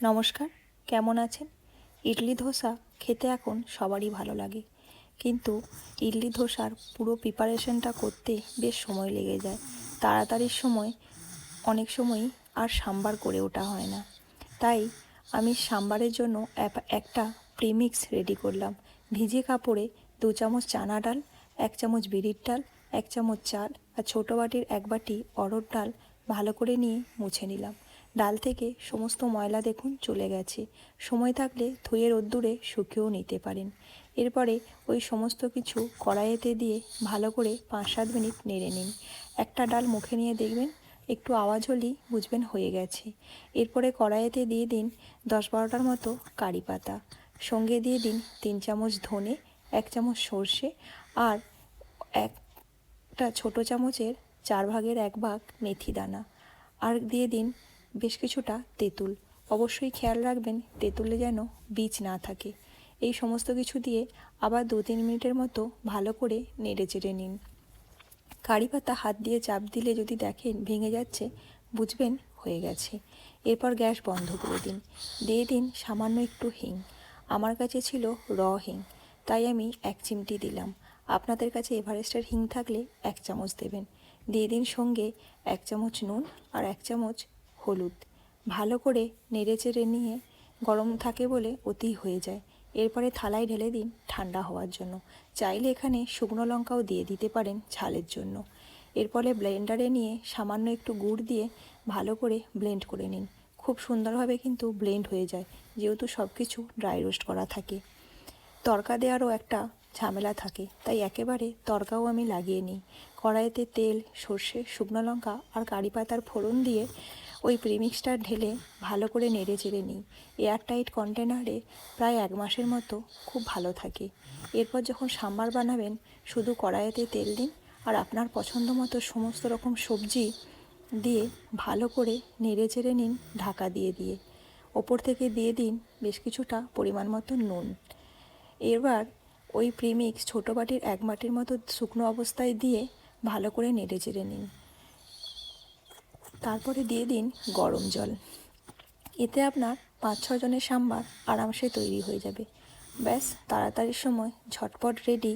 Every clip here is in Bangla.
নমস্কার, কেমন আছেন? ইডলি ধোসা খেতে এখন সবারই ভালো লাগে, কিন্তু ইডলি ধোসার পুরো প্রিপারেশনটা করতে বেশ সময় লেগে যায়। তাড়াতাড়ির সময় অনেক সময়ই আর সাম্বার করে ওঠা হয় না। তাই আমি সাম্বারের জন্য একটা প্রিমিক্স রেডি করলাম। ভিজে কাপড়ে 2 চামচ চানা ডাল, 1 চামচ বিরির ডাল, 1 চামচ চাল আর ছোটো বাটির 1 বাটি অড়হর ডাল ভালো করে নিয়ে মুছে নিলাম। ডাল থেকে সমস্ত ময়লা দেখুন চলে গেছে। সময় থাকলে ধুয়ে রোদ্দুরে শুকিয়েও নিতে পারেন। এরপরে ওই সমস্ত কিছু কড়াইতে দিয়ে ভালো করে 5-7 মিনিট নেড়ে নিন। একটা ডাল মুখে নিয়ে দেখবেন একটু আওয়াজ হলেই বুঝবেন হয়ে গেছে। এরপরে কড়াইতে দিয়ে দিন 10-12টার মতো কারি পাতা, সঙ্গে দিয়ে দিন 3 চামচ ধনে, 1 চামচ সর্ষে আর একটা ছোটো চামচের 4/1 ভাগ মেথি দানা, আর দিয়ে দিন বেশ কিছুটা তেঁতুল। অবশ্যই খেয়াল রাখবেন তেঁতুলে যেন বীজ না থাকে। এই সমস্ত কিছু দিয়ে আবার 2-3 মিনিটের মতো ভালো করে নেড়ে চেড়ে নিন। কারি পাতা হাত দিয়ে চাপ দিলে যদি দেখেন ভেঙে যাচ্ছে, বুঝবেন হয়ে গেছে। এরপর গ্যাস বন্ধ করে দিন। দিয়ে দিন সামান্য একটু হিং। আমার কাছে ছিল হিং, তাই আমি 1 চিমটি দিলাম। আপনাদের কাছে এভারেস্টের হিং থাকলে 1 চামচ দেবেন। দিয়ে দিন সঙ্গে 1 চামচ নুন আর 1 চামচ হলুদ। ভালো করে নেড়ে চেড়ে নিয়ে, গরম থাকে বলে অতি হয়ে যায়। এরপরে থালায় ঢেলে দিন ঠান্ডা হওয়ার জন্য। চাইলে এখানে শুকনো লঙ্কাও দিয়ে দিতে পারেন ঝালের জন্য। এরপরে ব্লেন্ডারে নিয়ে সামান্য একটু গুড় দিয়ে ভালো করে ব্লেন্ড করে নিন। খুব সুন্দরভাবে কিন্তু ব্লেন্ড হয়ে যায়, যেহেতু সব কিছু ড্রাই রোস্ট করা থাকে। তড়কা দেওয়ারও একটা ঝামেলা থাকে, তাই একেবারে তড়কাও আমি লাগিয়ে নিই। কড়াইতে তেল, সর্ষে, শুকনো লঙ্কা আর কারি পাতার ফোড়ন দিয়ে ওই প্রিমিক্সটা ঢেলে ভালো করে নেড়ে চেড়ে নিই। এয়ারটাইট কন্টেনারে প্রায় 1 মাসের মতো খুব ভালো থাকে। এরপর যখন সাম্বার বানাবেন, শুধু কড়াইতে তেল দিন আর আপনার পছন্দ মতো সমস্ত রকম সবজি দিয়ে ভালো করে নেড়ে চেড়ে নিন ঢাকা দিয়ে দিয়ে। ওপর থেকে দিয়ে দিন বেশ কিছুটা পরিমাণ মতো নুন। এবার ওই প্রিমিক্স ছোটো বাটির 1 বাটির মতো শুকনো অবস্থায় দিয়ে ভালো করে নেড়ে চেড়ে নিন। তারপরে দিয়ে দিন গরম জল। এতে আপনার 5-6 জনের সাম্বার আরামসে তৈরি হয়ে যাবে। ব্যাস, তাড়াতাড়ির সময় ঝটপট রেডি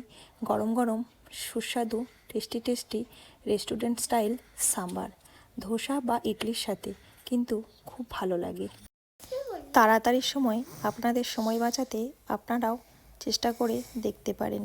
গরম গরম সুস্বাদু tasty restaurant style sambar, dosa বা ইডলির সাথে কিন্তু খুব ভালো লাগে। তাড়াতাড়ির সময় আপনাদের সময় বাঁচাতে আপনারাও চেষ্টা করে দেখতে পারেন।